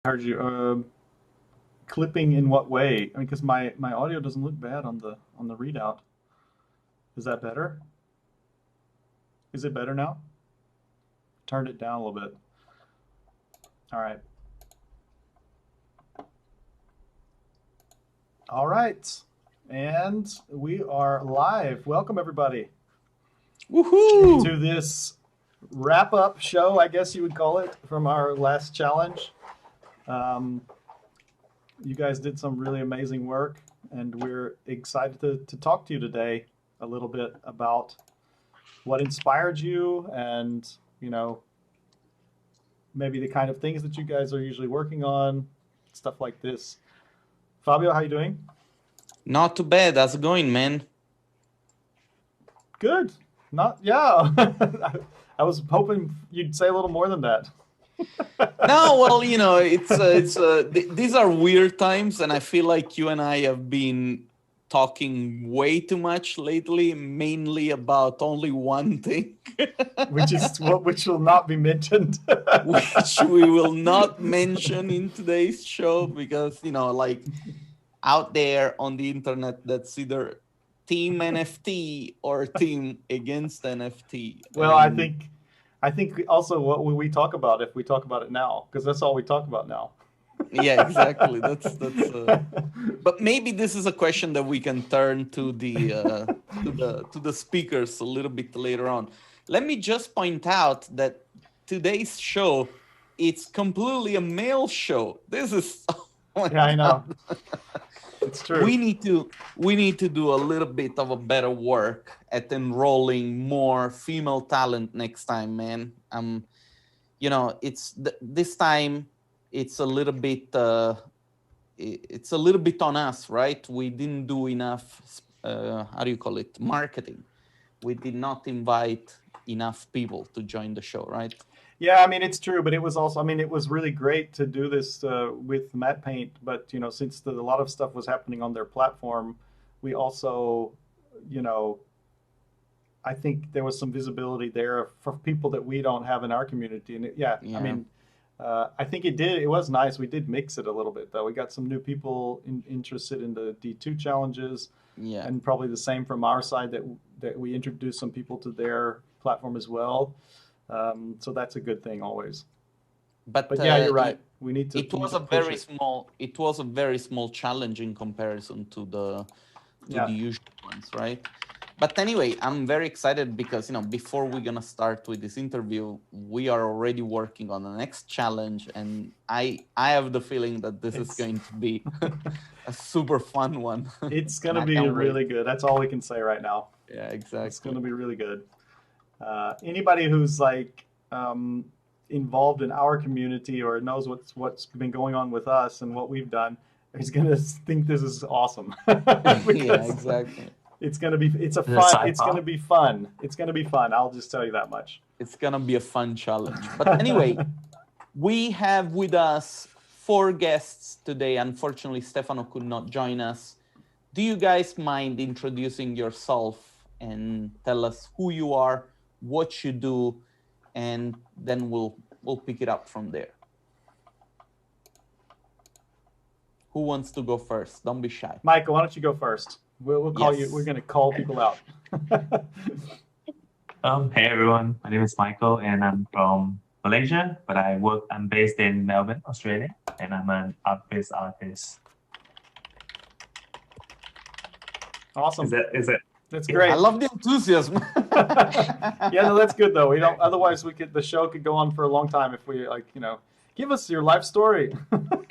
Heard you. Clipping in what way? I mean, because my audio doesn't look bad on the readout. Is that better? Is it better now? Turned it down a little bit. All right. All right. And we are live. Welcome everybody Woohoo! to this wrap-up show, I guess you would call it, from our last challenge. You guys did some really amazing work, and we're excited to talk to you today a little bit about what inspired you and, you know, maybe the kind of things that you guys are usually working on, stuff like this. Fabio, how you doing? Not too bad. How's it going, man? Good. Yeah. I was hoping you'd say a little more than that. No, well, you know, these are weird times, and I feel like you and I have been talking way too much lately, mainly about only one thing, which will not be mentioned, which we will not mention in today's show because, you know, like out there on the internet, that's either team NFT or team against NFT. Well, I think also what will we talk about if we talk about it now, because that's all we talk about now. Yeah, exactly. That's. But maybe this is a question that we can turn to the speakers a little bit later on. Let me just point out that today's show, it's completely a male show. This is. Oh yeah, I know. It's true. We need to do a little bit of a better work at enrolling more female talent next time, man. You know, this time it's a little bit on us, right? We didn't do enough. How do you call it? Marketing. We did not invite enough people to join the show, right? Yeah, I mean, it's true, but it was also, I mean, it was really great to do this with Mattepaint, but, you know, since a lot of stuff was happening on their platform, we also, you know, I think there was some visibility there for people that we don't have in our community. And yeah, I mean, I think it was nice. We did mix it a little bit, though. We got some new people interested in the D2 challenges. Yeah. And probably the same from our side that we introduced some people to their platform as well. So that's a good thing always. But yeah, you're right. We need to. It was a very small challenge in comparison to the usual ones, right? But anyway, I'm very excited because, you know, before we're gonna start with this interview, we are already working on the next challenge, and I have the feeling that this is going to be a super fun one. It's gonna be really good. That's all we can say right now. Yeah, exactly. It's gonna be really good. Anybody who's like involved in our community or knows what's been going on with us and what we've done is gonna think this is awesome. Yeah, exactly. It's gonna be It's gonna be fun. I'll just tell you that much. It's gonna be a fun challenge. But anyway, we have with us 4 guests today. Unfortunately, Stefano could not join us. Do you guys mind introducing yourself and tell us who you are, what you do, and then we'll pick it up from there. Who wants to go first? Don't be shy. Michael, why don't you go first? We'll call you. We're going to call people out. Hey everyone, my name is Michael and I'm from Malaysia, but I'm based in Melbourne, Australia, and I'm an art-based artist. Awesome. Is it? That's great. I love the enthusiasm. Yeah, no, that's good though. We don't. Otherwise, the show could go on for a long time if we give us your life story.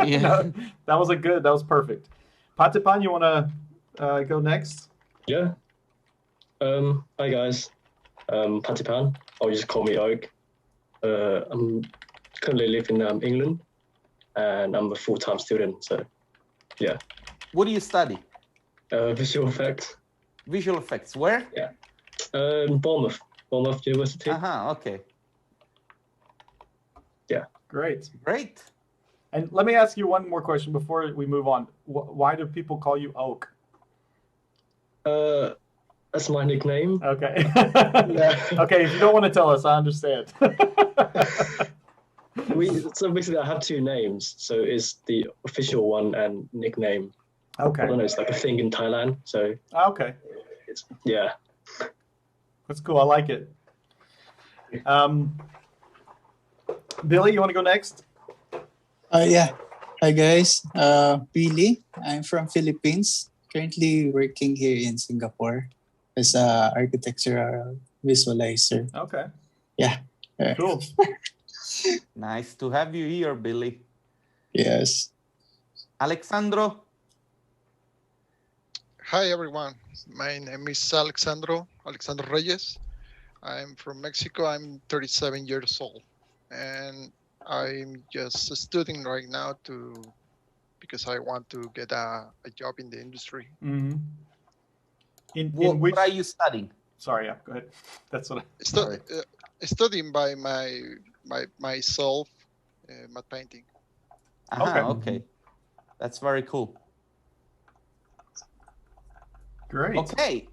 Yeah, that was perfect. Mattepaint, you want to go next? Yeah. Hi guys. Mattepaint, or just call me Oak. I'm currently living in England, and I'm a full-time student. So, yeah. What do you study? Visual effects. Visual effects. Where? Yeah. Bournemouth University. Okay. Yeah. Great. And let me ask you one more question before we move on. Why do people call you Oak? That's my nickname. Okay. Yeah. Okay, if you don't want to tell us, I understand. So basically, I have two names. So it's the official one and nickname. Okay. I don't know. It's like a thing in Thailand. So Okay. it's yeah. That's cool. I like it. Billy, you want to go next? Yeah. Hi guys. Billy. I'm from Philippines. Currently working here in Singapore as a architectural visualizer. Okay. Yeah. Cool. Nice to have you here, Billy. Yes. Alexandro. Hi everyone, my name is Alexandro Reyes. I'm from Mexico. I'm 37 years old, and I'm just studying right now because I want to get a job in the industry. Mm-hmm. What are you studying? Sorry, yeah, go ahead. That's what Studying by myself, matte painting. Okay, that's very cool. Great. Okay,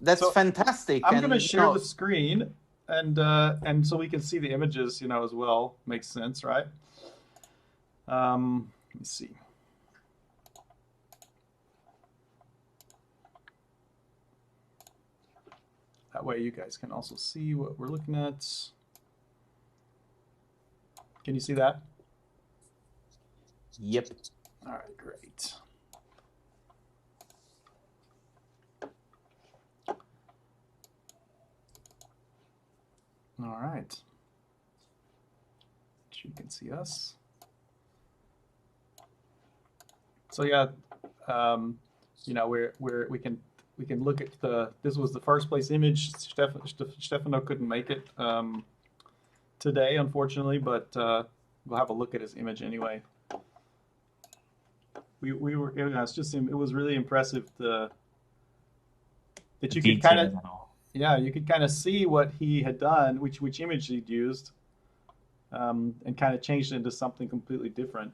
that's fantastic. I'm going to share the screen, and so we can see the images, as well. Makes sense, right? Let me see. That way, you guys can also see what we're looking at. Can you see that? Yep. All right, great. All right. You can see us. So yeah, we can look at this was the first place image. Stefano couldn't make it today, unfortunately, but we'll have a look at his image anyway. We were it was really impressive that you could kind of. Yeah, you could kind of see what he had done, which image he'd used, and kind of changed it into something completely different.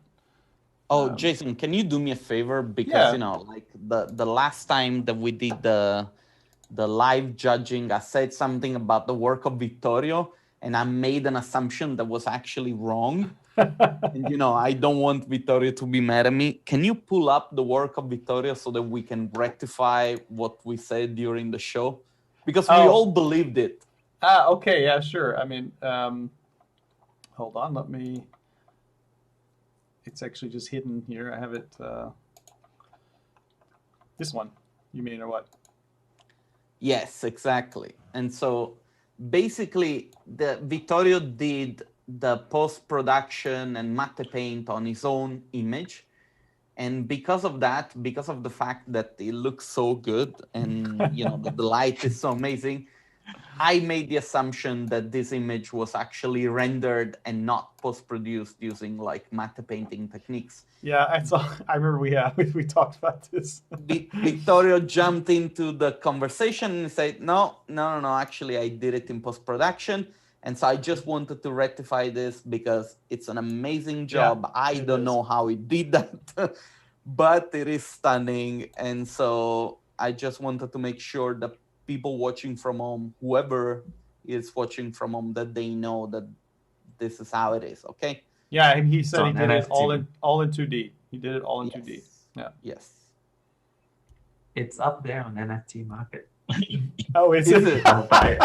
Oh, Jason, can you do me a favor? Because like the last time that we did the live judging, I said something about the work of Vittorio, and I made an assumption that was actually wrong. And I don't want Vittorio to be mad at me. Can you pull up the work of Vittorio so that we can rectify what we said during the show? Because we all believed it. Okay, yeah, sure. I mean, hold on, it's actually just hidden here. I have it, this one, you mean, or what? Yes, exactly. And so basically, Vittorio did the post-production and Mattepaint on his own image. And because of that, because of the fact that it looks so good and the light is so amazing, I made the assumption that this image was actually rendered and not post-produced using like matte painting techniques. Yeah, I remember we talked about this. Vittorio jumped into the conversation and said, no, actually I did it in post-production. And so I just wanted to rectify this because it's an amazing job. Yeah, I don't know how he did that, but it is stunning. And so I just wanted to make sure that people watching from home, whoever is watching from home, that they know that this is how it is, okay? Yeah, he said he did it all in 2D. He did it all in 2D. Yeah. Yes. It's up there on NFT market. Oh, is it? I'll buy it.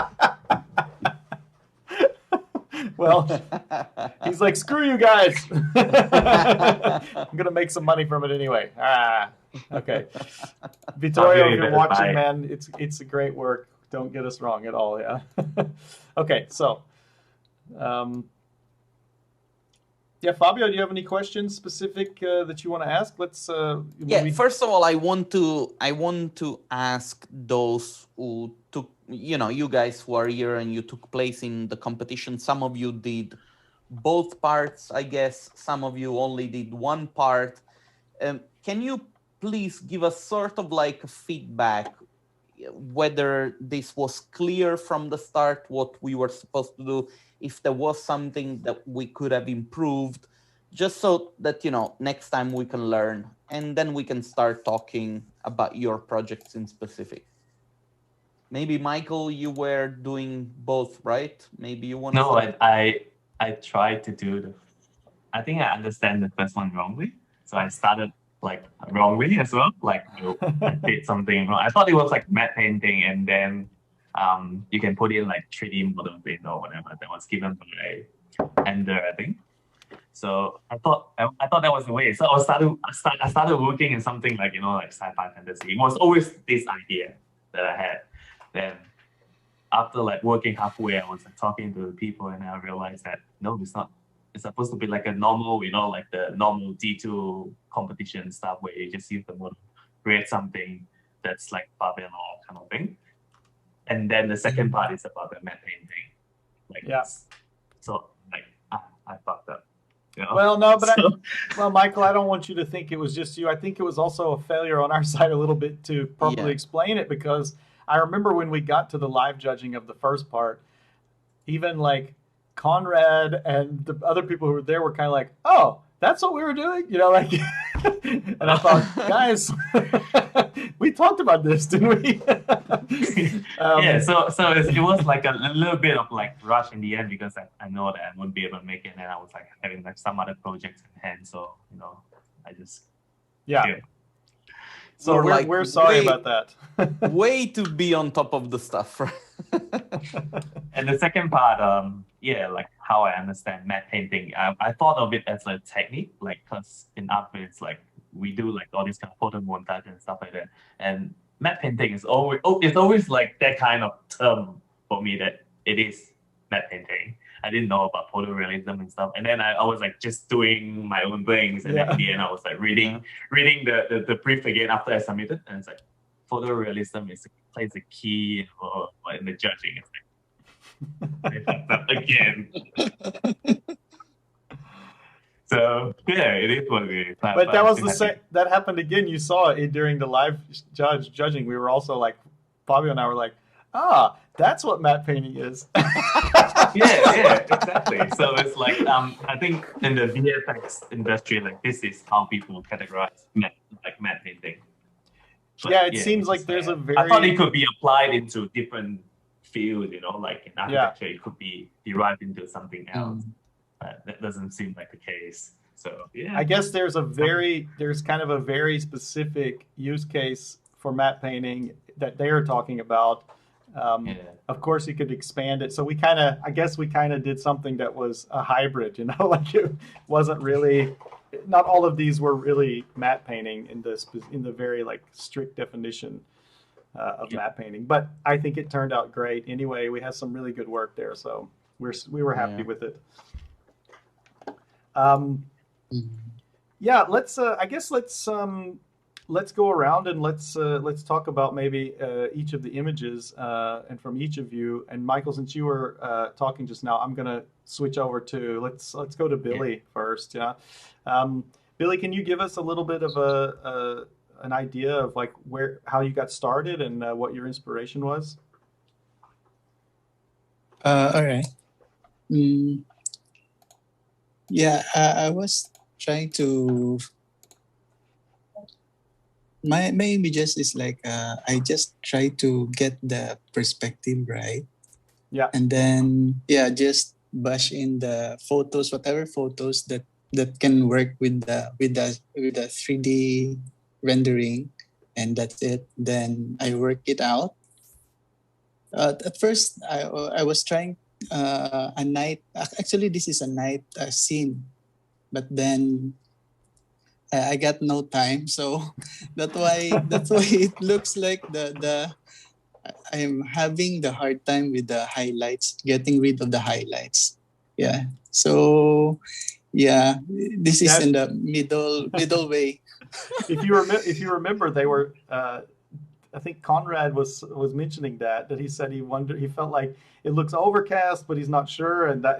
Well, he's like, screw you guys. I'm going to make some money from it anyway. Okay. Vittorio, if you're watching, man, it's a great work. Don't get us wrong at all, yeah. Okay, so, yeah, Fabio, do you have any questions specific that you want to ask? Let's. First of all, I want to ask those who took, you guys who are here and you took place in the competition. Some of you did both parts, I guess. Some of you only did one part. Can you please give us sort of like a feedback whether this was clear from the start what we were supposed to do, if there was something that we could have improved, just so that, next time we can learn, and then we can start talking about your projects in specific. Maybe, Michael, you were doing both, right? Maybe you want to... No, I tried to do I think I understand the first one wrongly. So I started like wrongly as well. Like I did something wrong. I thought it was like matte painting, and then you can put in like 3D models in or whatever that was given by Ender, I think. So I thought that was the way. So I started working in something like like sci-fi fantasy. It was always this idea that I had. Then after like working halfway, I was like talking to people, and I realized that no, it's not. It's supposed to be like a normal, like the normal D2 competition stuff where you just use the model, create something that's like favela kind of thing. And then the second part is about the matte painting. Like, so like I fucked up. Well, no, but well, Michael, I don't want you to think it was just you. I think it was also a failure on our side a little bit to properly explain it, because I remember when we got to the live judging of the first part, even like Conrad and the other people who were there were kind of like, "Oh, that's what we were doing," like. And I thought, guys, we talked about this, didn't we? Yeah. So it was like a little bit of like rush in the end, because I know that I wouldn't be able to make it, and I was like having like some other projects in hand. So I just So we're sorry about that. Way to be on top of the stuff, right? And the second part, like how I understand matte painting, I thought of it as a technique, like because in art it's like we do like all these kind of photo montage and stuff like that. And matte painting is always like that kind of term for me, that it is matte painting. I didn't know about photorealism and stuff, and then I was like just doing my own things, and then in the end I was like reading the brief again after I submitted, and it's like photorealism plays a key in the judging. It's like I fucked up again. So it is what it is. But that was the same. That happened again. You saw it during the live judging. We were also like, Fabio and I were like, that's what matte painting is. yeah, exactly. So it's like I think in the VFX industry, like this is how people categorize matte painting. But, it seems like there's a very. I thought it could be applied into different fields, like in architecture, it could be derived into something else. That doesn't seem like the case. So I guess there's kind of a very specific use case for matte painting that they are talking about. Of course, you could expand it. So we kind of did something that was a hybrid, like it wasn't really. Not all of these were really matte painting in the very like strict definition of matte painting. But I think it turned out great. Anyway, we had some really good work there, so we were happy with it. Let's go around and let's talk about maybe each of the images and from each of you. And Michael, since you were talking just now, I'm gonna switch over to let's go to Billy first. Billy, can you give us a little bit of an idea of like how you got started and what your inspiration was? All right. I was trying to. My images is like I just try to get the perspective right. Yeah. And then just bash in the photos, whatever photos that can work with the 3D rendering, and that's it. Then I work it out. At first, I was trying a night. Actually, this is a night scene, but then I got no time, so that's why it looks like I'm having the hard time with the highlights, getting rid of the highlights. Yeah. So this is in the middle way. If you remember, they were. I think Conrad was mentioning that he said he felt like it looks overcast, but he's not sure, and that.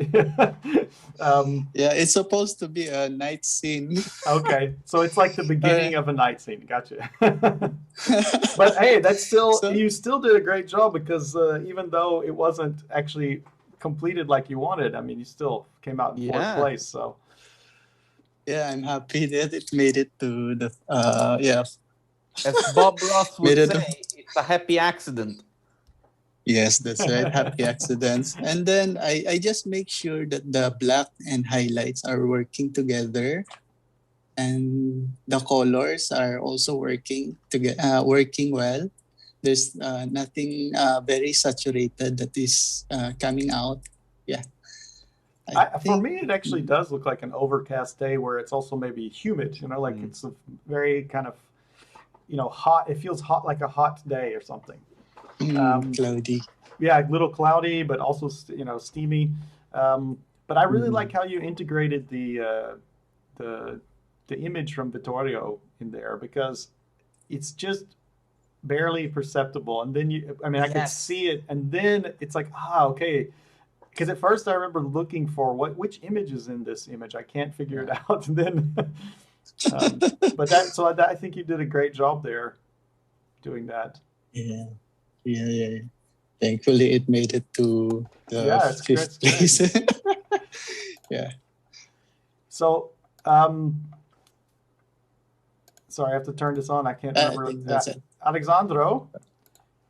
It's supposed to be a night scene. Okay, so it's like the beginning of a night scene. Gotcha. But hey, you still did a great job, because even though it wasn't actually completed like you wanted, I mean, you still came out in fourth place. So. Yeah, I'm happy that it made it to the As Bob Ross would say, it's a happy accident. Yes, that's right. Happy accidents. And then I just make sure that the black and highlights are working together, and the colors are also working well. There's nothing very saturated that is coming out. Yeah, I For think. me, it actually does look like an overcast day where it's also maybe humid. Like it's a very kind of hot. It feels hot, like a hot day or something. Cloudy. Yeah, a little cloudy, but also steamy. But I really like how you integrated the image from Vittorio in there, because it's just barely perceptible, and then I could see it, and then it's like, okay. Because at first I remember looking for which image is in this image. I can't figure it out, and then but I think you did a great job there doing that. Yeah. Thankfully, it made it to the it's fifth great. place. Yeah. So, sorry, I have to turn this on. I can't remember. I think that's it. Alexandro,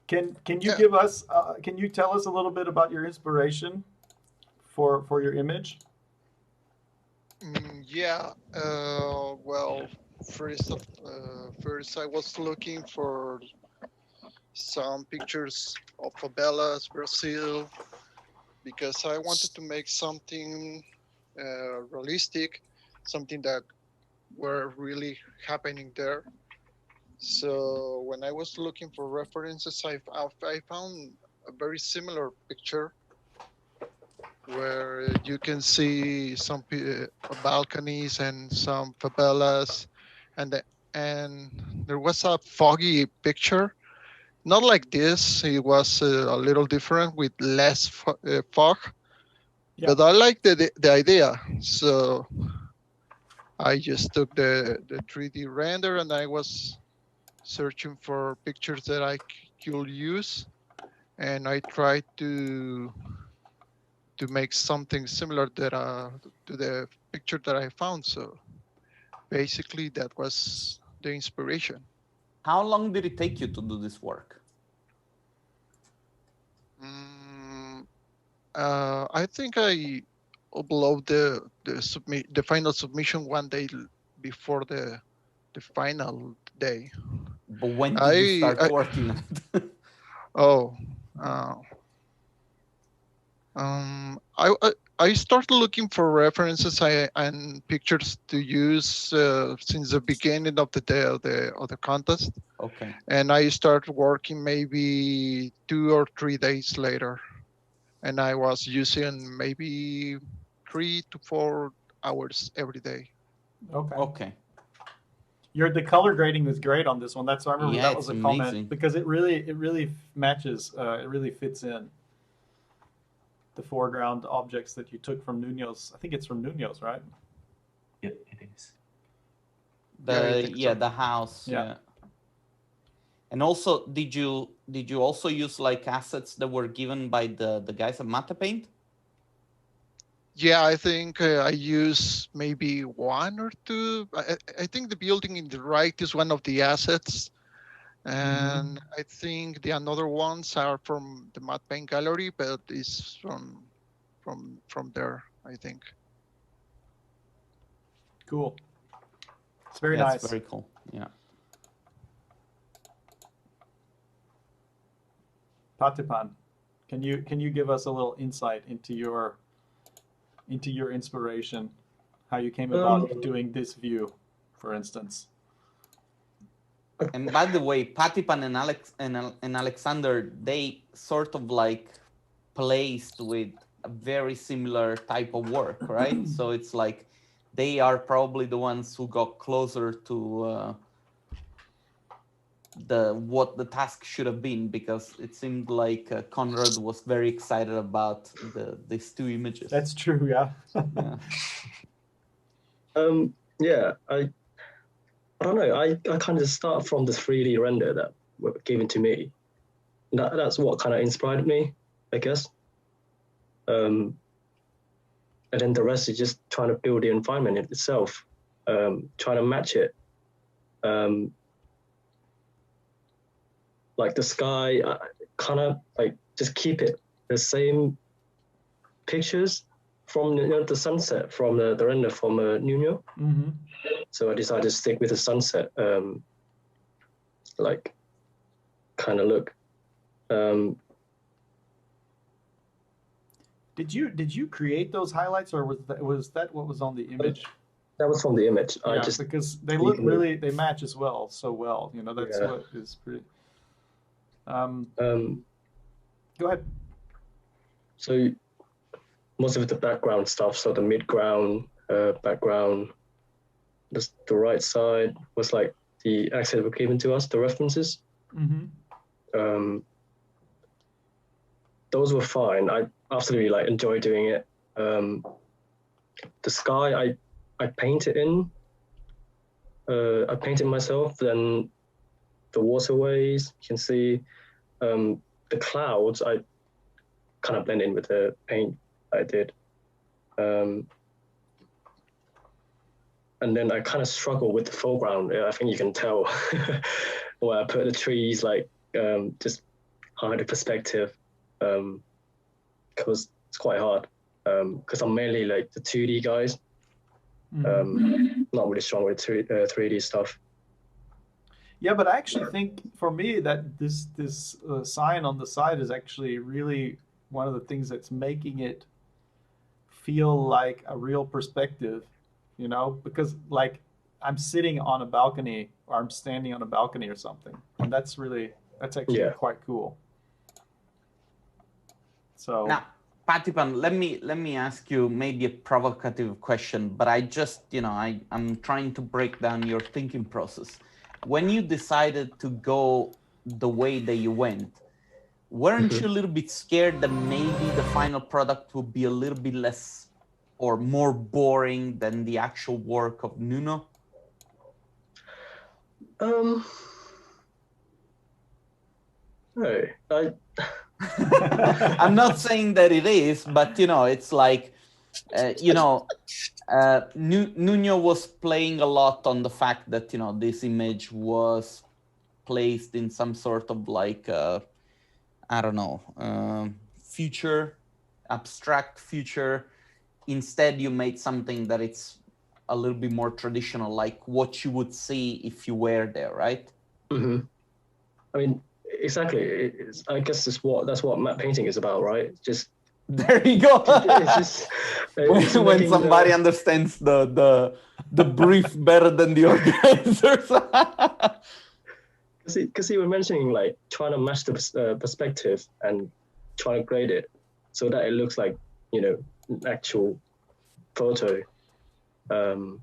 can you give us? Can you tell us a little bit about your inspiration for your image? Well, first I was looking for some pictures of favelas, Brazil, because I wanted to make something realistic, something that were really happening there. So when I was looking for references, I found a very similar picture where you can see some balconies and some favelas, and there was a foggy picture. Not like this. It was a little different with less fog. Yeah. But I like the idea. So I just took the 3D render, and I was searching for pictures that I could use, and I tried to make something similar to the picture that I found. So basically, that was the inspiration. How long did it take you to do this work? I think I upload the final submission one day before the final day. But when did you start working on it? I started looking for references and pictures to use since the beginning of the day of the contest. Okay. And I started working maybe 2 or 3 days later, and I was using maybe 3 to 4 hours every day. Okay. The color grading was great on this one. That's why I remember that was a amazing. comment, because it really matches. It really fits in. The foreground objects that you took from Nuno's. I think it's from Nuno's, right? Yep, it is. The house. Yeah. And also, did you also use like assets that were given by the guys at Mattepaint? Yeah, I think I use maybe 1 or 2. I think the building in the right is one of the assets. And I think the another ones are from the Mattepaint gallery, but it's from there, I think. Cool. It's very nice. It's very cool. Yeah. Patipan, can you give us a little insight into your inspiration, how you came about doing this view, for instance? And by the way, Patipan and Alexander, they sort of like placed with a very similar type of work, right? So it's like they are probably the ones who got closer to what the task should have been, because it seemed like Conrad was very excited about these 2 images. That's true, yeah. I don't know. I kind of start from the 3D render that were given to me. That's what kind of inspired me, I guess. And then the rest is just trying to build the environment itself, trying to match it. Like the sky, kind of like just keep it the same pictures from the sunset from the render from Nuno. Mm-hmm. So I decided to stick with the sunset, like kind of look. Did you create those highlights, or was that what was on the image? That was from the image. Yeah, because they look really, they match as well, so well. You know, that's what is pretty. Go ahead. So most of the background stuff, so the midground, background, the right side was like the access were given to us, the references. Mm-hmm. Those were fine. I absolutely like enjoy doing it. The sky, I painted in. I painted myself. Then the waterways, you can see. The clouds, I kind of blend in with the paint I did. And then I kind of struggle with the foreground. I think you can tell where I put the trees, like just hide the perspective. Because it's quite hard. Because I'm mainly like the 2D guys. Not really strong with 3D stuff. Yeah, but I actually think for me that this sign on the side is actually really one of the things that's making it feel like a real perspective, you know, because like I'm sitting on a balcony or I'm standing on a balcony or something, and that's actually quite cool. So now, Patipan, let me ask you maybe a provocative question, but I just, you know, I'm trying to break down your thinking process. When you decided to go the way that you went, weren't you a little bit scared that maybe the final product would be a little bit less or more boring than the actual work of Nuno? No, I'm not saying that it is, but you know, it's like, you know, Nuno was playing a lot on the fact that, you know, this image was placed in some sort of like, I don't know, future, abstract future. Instead, you made something that it's a little bit more traditional, like what you would see if you were there, right? I mean, exactly. I guess that's what matte painting is about, right? Just there you go. it's when somebody understands the brief better than the organizers. Because you were mentioning like trying to match the perspective and trying to grade it so that it looks like, you know, an actual photo. And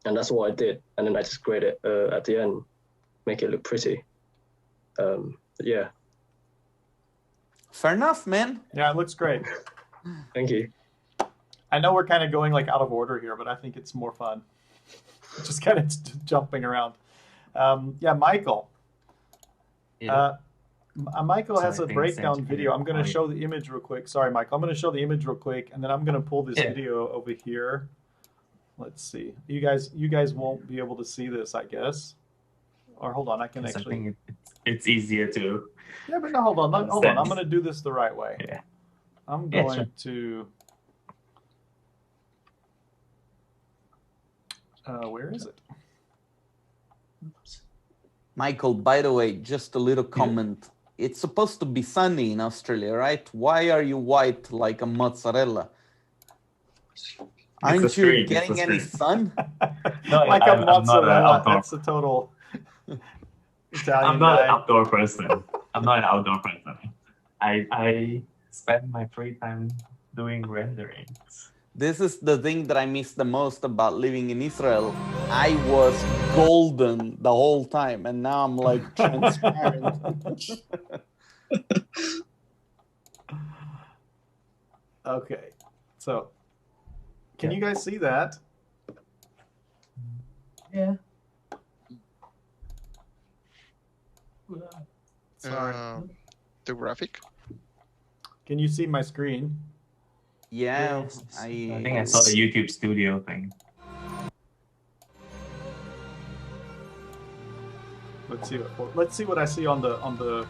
that's what I did. And then I just grade it at the end, make it look pretty. Yeah. Fair enough, man. Yeah, it looks great. Thank you. I know we're kind of going like out of order here, but I think it's more fun. Just kind of jumping around. Yeah, Michael. Yeah. Michael has a breakdown video. I'm going to show the image real quick. Sorry, Michael. I'm going to show the image real quick, and then I'm going to pull this video over here. Let's see. You guys won't be able to see this, I guess. Or hold on, I can actually. I think it's easier to. Yeah, but no, hold on. Hold on. I'm going to do this the right way. Yeah. I'm going to. Where is it? Michael, by the way, just a little comment. It's supposed to be sunny in Australia, right? Why are you white like a mozzarella? Aren't you getting any sun? No, like a mozzarella. That's a total Italian I'm not guy. an outdoor person. I spend my free time doing renderings. This is the thing that I miss the most about living in Israel. I was golden the whole time, and now I'm like transparent. Okay, so can you guys see that? Yeah. Sorry. The graphic. Can you see my screen? Yeah, I think I saw the YouTube Studio thing. Let's see what I see on the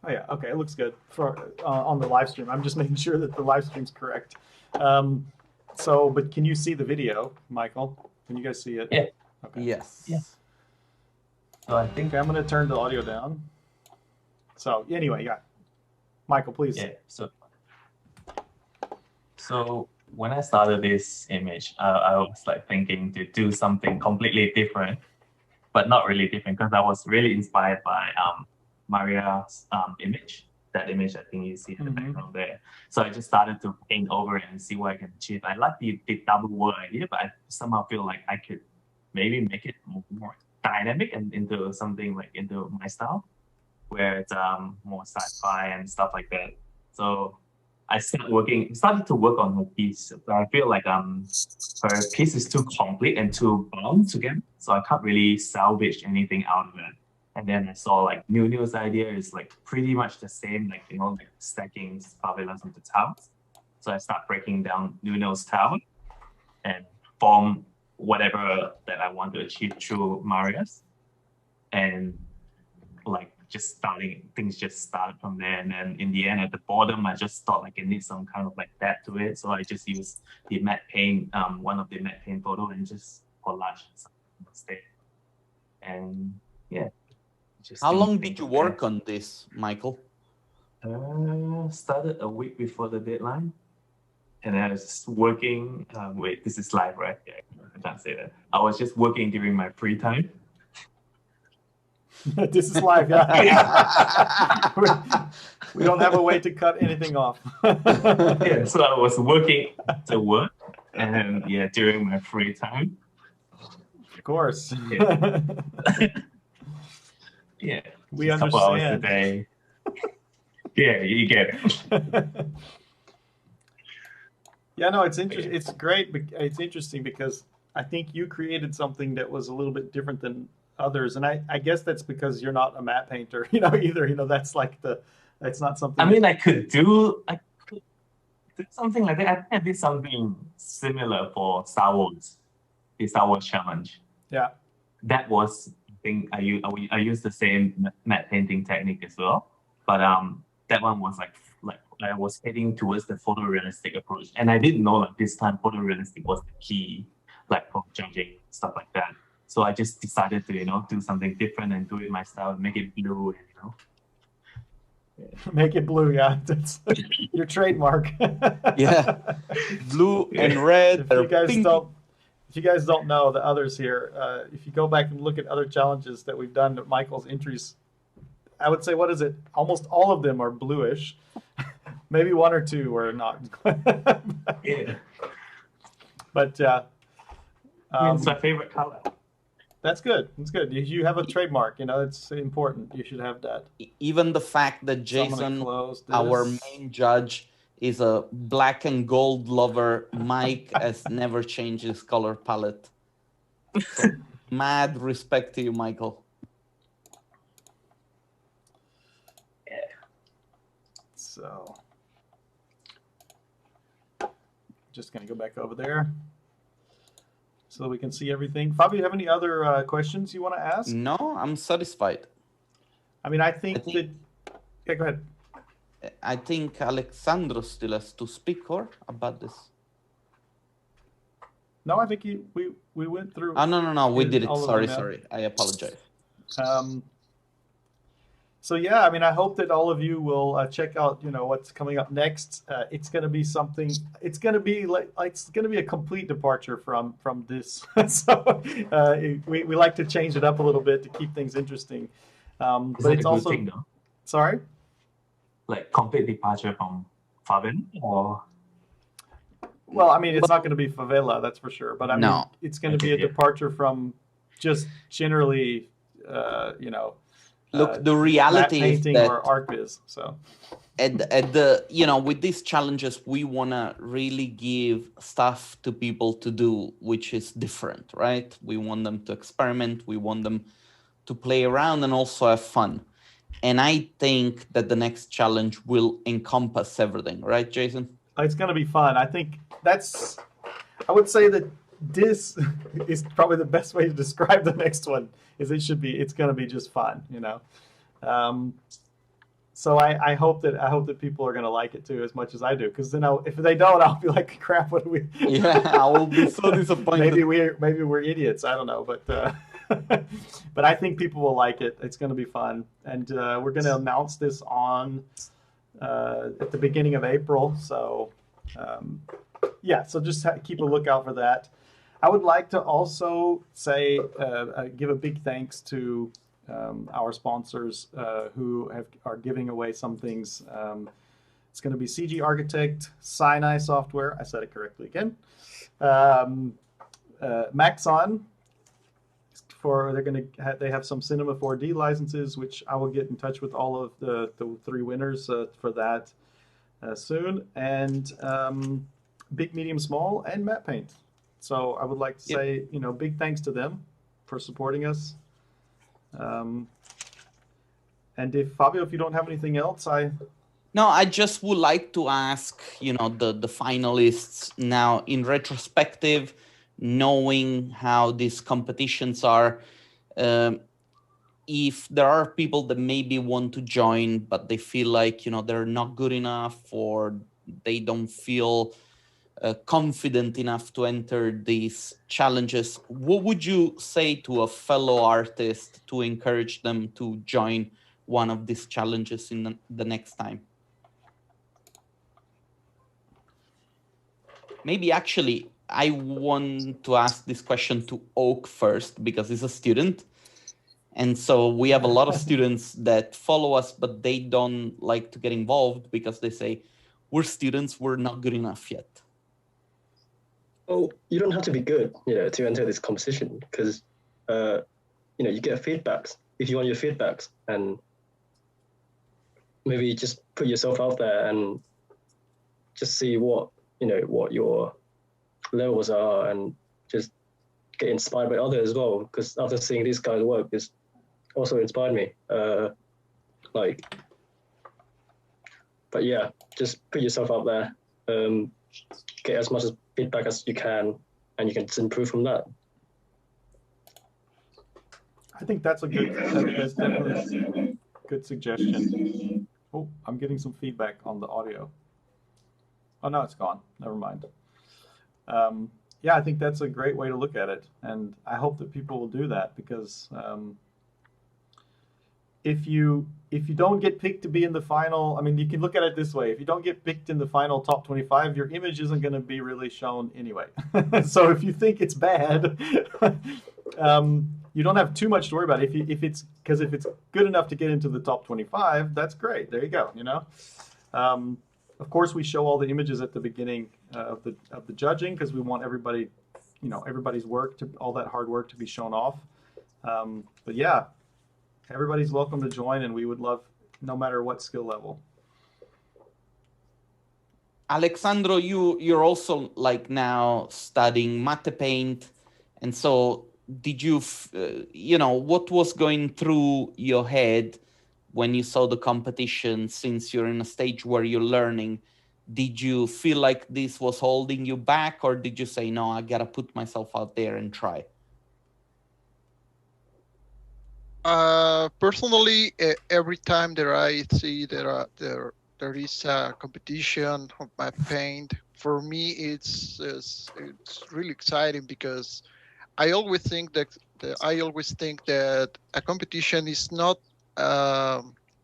Oh yeah, okay, it looks good for on the live stream. I'm just making sure that the live stream's correct. But can you see the video, Michael? Can you guys see it? Yeah. Okay. Yes. Yeah. So I think Okay, I'm going to turn the audio down. So anyway, yeah, Michael, please. yeah. So when I started this image, I was like thinking to do something completely different, but not really different because I was really inspired by Maria's image. That image, I think you see in the background there. So I just started to paint over it and see what I can achieve. I like the double word idea, but I somehow feel like I could maybe make it more dynamic and into something like into my style, where it's more sci-fi and stuff like that. So I started to work on her piece. But I feel like her piece is too complete and too bound together, so I can't really salvage anything out of it. And then I saw like New's idea is like pretty much the same, like like stacking favelas into towers. So I start breaking down New's tower and form whatever that I want to achieve through Maria's, and like things just started from there. And then in the end, at the bottom, I just thought like it needs some kind of like depth to it. So I just used the Mattepaint, one of the Mattepaint photo, and just collage instead. And yeah. How long did you work on this, Michael? Started a week before the deadline. And I was just working. Wait, this is live, right? Yeah, I can't say that. I was just working during my free time. This is live, yeah. We don't have a way to cut anything off. Yeah, so I was working to work, and yeah, during my free time. Of course. Yeah. Yeah. We a couple hours a understand. day. Yeah, you get it. Yeah, no, it's interesting. It's great. It's interesting because I think you created something that was a little bit different than others, and I guess that's because you're not a matte painter, either. That's like that's not something. I mean, I could do something like that. I think I did something similar for Star Wars, the Star Wars challenge. Yeah. That was, I think I used the same matte painting technique as well, but that one was like I was heading towards the photorealistic approach, and I didn't know like this time photorealistic was the key, like for judging stuff like that. So I just decided to do something different and do it my style and make it blue, Make it blue, yeah. That's your trademark. Yeah, blue and red. If you guys don't know the others here, if you go back and look at other challenges that we've done, Michael's entries, I would say, what is it? Almost all of them are bluish. Maybe one or two are not. Yeah. But it's my favorite color. That's good. That's good. You have a trademark. It's important. You should have that. Even the fact that Jason, our main judge, is a black and gold lover. Mike has never changed his color palette. So, mad respect to you, Michael. Yeah. So, just gonna go back over there so we can see everything. Fabio, you have any other questions you want to ask? No, I'm satisfied. I mean, I think that. Yeah, go ahead. I think Alexandro still has to speak about this. No, I think we went through. Oh, no, we did it. Sorry. I apologize. So yeah, I mean, I hope that all of you will check out, what's coming up next. It's going to be something. It's going to be it's going to be a complete departure from this. So we like to change it up a little bit to keep things interesting. But it's also. Thing, though? Sorry. Like complete departure from favela, or? Well, I mean, it's not going to be favela, that's for sure. But I mean, it's going to be a departure from just generally, Look, the reality is that or art biz. So, at the with these challenges, we want to really give stuff to people to do, which is different, right? We want them to experiment. We want them to play around and also have fun. And I think that the next challenge will encompass everything, right, Jason? It's going to be fun. I think I would say that this is probably the best way to describe the next one. It's going to be just fun, so I hope that people are gonna like it too as much as I do. Because then if they don't, I'll be like, crap. What do we? Yeah, I will be so disappointed. maybe we're idiots. I don't know, but but I think people will like it. It's gonna be fun, and we're gonna announce this on at the beginning of April. So yeah, so just keep a lookout for that. I would like to also say give a big thanks to our sponsors who are giving away some things. It's going to be CG Architect, Sinai Software. I said it correctly again. Maxon. They have some Cinema 4D licenses, which I will get in touch with all of the 3 winners for that soon. And Big, Medium, Small, and Mattepaint. So I would like to say, big thanks to them for supporting us. And if Fabio, if you don't have anything else, No, I just would like to ask, the finalists now in retrospective, knowing how these competitions are, if there are people that maybe want to join, but they feel like, they're not good enough, or they don't feel confident enough to enter these challenges, what would you say to a fellow artist to encourage them to join one of these challenges in the next time? Maybe actually, I want to ask this question to Oak first, because he's a student. And so we have a lot of students that follow us, but they don't like to get involved because they say, we're students, we're not good enough yet. Oh, you don't have to be good, to enter this competition, because, you get feedbacks. If you want your feedbacks, and maybe just put yourself out there and just see what your levels are, and just get inspired by others as well. Because after seeing these guys work, it's also inspired me. But yeah, just put yourself out there. Get as much feedback as you can, and you can just improve from that. I think that's that's definitely a good suggestion. Oh, I'm getting some feedback on the audio. Oh, no, it's gone. Never mind. Yeah, I think that's a great way to look at it, and I hope that people will do that, because if you don't get picked to be in the final, I mean, you can look at it this way: if you don't get picked in the final top 25, your image isn't going to be really shown anyway. So if you think it's bad, you don't have too much to worry about. If it's good enough to get into the top 25, that's great. There you go. Of course, we show all the images at the beginning of the judging, because we want everybody, everybody's work, all that hard work, to be shown off. But yeah, everybody's welcome to join, and we would love, no matter what skill level. Alexandro, you're also now studying Mattepaint, and so did you, what was going through your head when you saw the competition? Since you're in a stage where you're learning, did you feel like this was holding you back, or did you say, no, I gotta put myself out there and try? Personally, every time that I see there is a competition of Mattepaint, for me it's really exciting, because I always think that a competition is not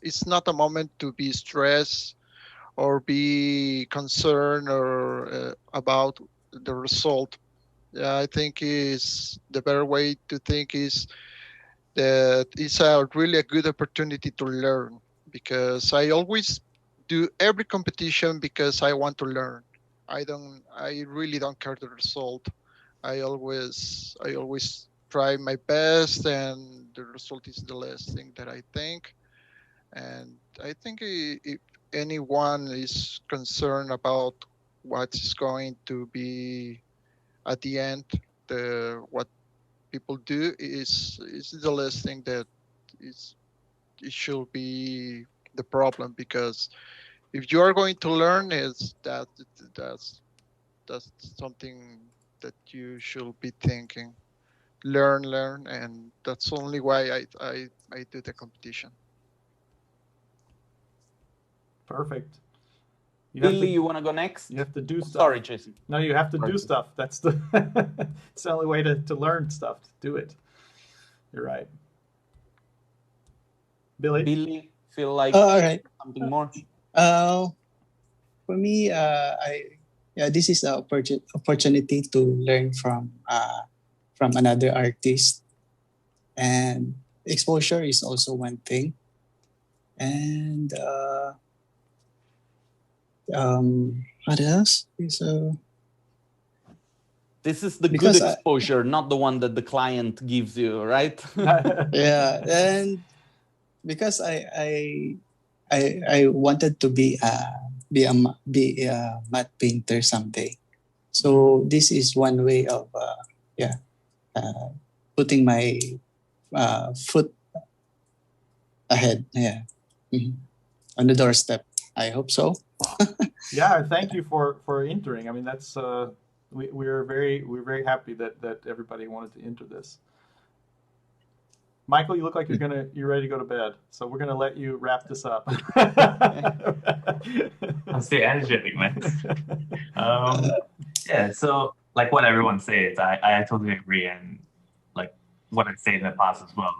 it's not a moment to be stressed or be concerned or about the result. I think is the better way to think is that it's really a good opportunity to learn, because I always do every competition because I want to learn. I really don't care the result. I always try my best, and the result is the last thing that I think. And I think if anyone is concerned about what is going to be at the end, what people do is the last thing that it should be the problem, because if you are going to learn, that's something that you should be thinking. Learn, and that's only why I do the competition. Perfect. Billy, you want to go next? You have to do stuff. Sorry, Jason. No, you have to Sorry. do stuff. That's the it's the only way to learn stuff. To do it. You're right. Billy, feel like all right. something more? For me, this is an opportunity to learn from another artist, and exposure is also one thing. And what else is This is the good because exposure, not the one that the client gives you, right? yeah, and because I wanted to be a matte painter someday, so this is one way of putting my foot ahead, on the doorstep. I hope so. Yeah, thank you for entering. I mean, that's we're very happy that everybody wanted to enter this. Michael, you look like you're ready to go to bed, so we're gonna let you wrap this up. I'm still energetic, man. Yeah, so like what everyone says, I totally agree, and like what I say in the past as well.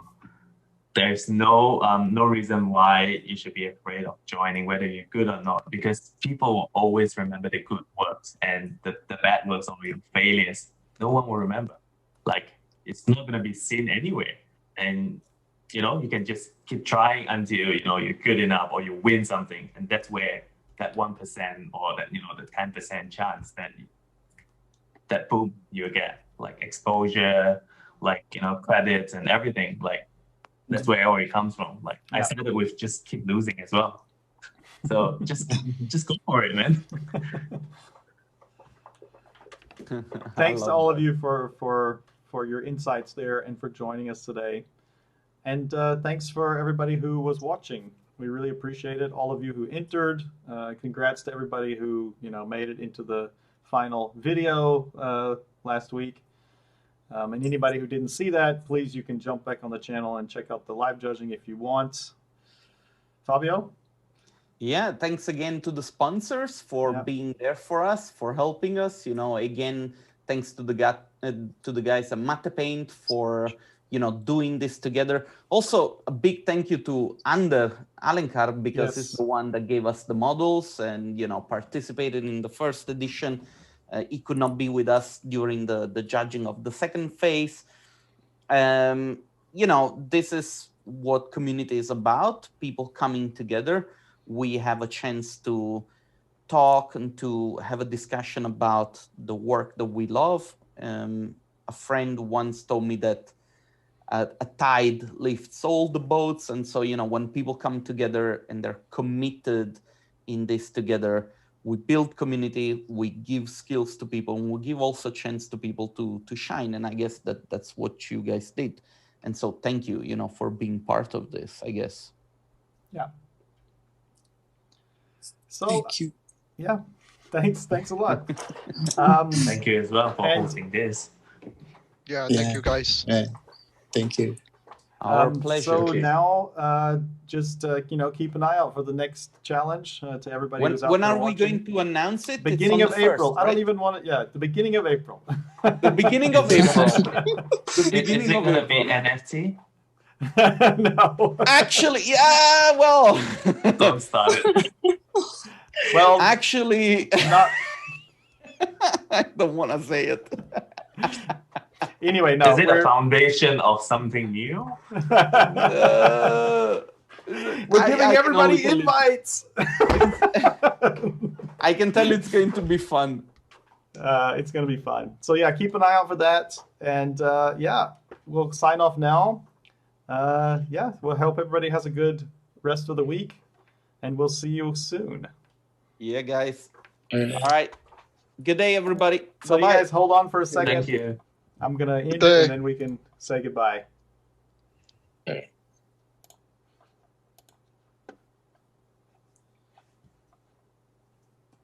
There's no reason why you should be afraid of joining, whether you're good or not, because people will always remember the good works, and the bad works or your failures, no one will remember. Like, it's not going to be seen anyway. And, you can just keep trying until, you're good enough or you win something. And that's where that 1% or that, the 10% chance that boom, you get, like exposure, like, credits and everything. Like, that's where it already comes from. Like, I started with just keep losing as well. So just go for it, man. Thanks to all of you for your insights there and for joining us today. And thanks for everybody who was watching. We really appreciate it. All of you who entered. Congrats to everybody who made it into the final video last week. And anybody who didn't see that, please, you can jump back on the channel and check out the live judging if you want. Fabio? Yeah, thanks again to the sponsors for being there for us, for helping us. Again, thanks to the guys at Mattepaint for doing this together. Also, a big thank you to Alexandro, because he's the one that gave us the models and participated in the first edition. He could not be with us during the judging of the second phase. This is what community is about, people coming together. We have a chance to talk and to have a discussion about the work that we love. A friend once told me that a tide lifts all the boats. And so, when people come together and they're committed in this together, we build community, we give skills to people, and we give also chance to people to shine. And I guess that's what you guys did. And so thank you, for being part of this, I guess. Yeah. So, thank you. Yeah, thanks a lot. Thank you as well for hosting this. Yeah, thank you guys. Thank you. Our pleasure. So now, just keep an eye out for the next challenge. To everybody who's out when there are we watching. going to announce it? Beginning of April. 1st, right? I don't even want it. Yeah, the beginning of April. The beginning of April. Is it going to be NFT? No. Actually, yeah. Well. Don't start it. Well, actually, not. I don't want to say it. Anyway, no. Is it a foundation of something new? We're giving everybody invites. I can tell it's going to be fun. It's going to be fun. So yeah, keep an eye out for that. And we'll sign off now. We'll hope everybody has a good rest of the week. And we'll see you soon. Yeah, guys. All right. Good day, everybody. So you guys hold on for a second. Thank you. I'm going to end it and then we can say goodbye. All right.